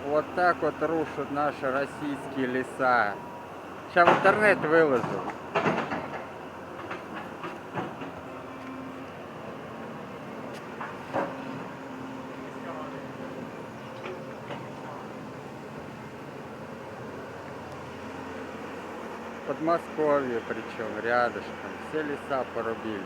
Вот так вот рушат наши российские леса. Сейчас в интернет выложу. Подмосковье причем, рядышком. Все леса порубили.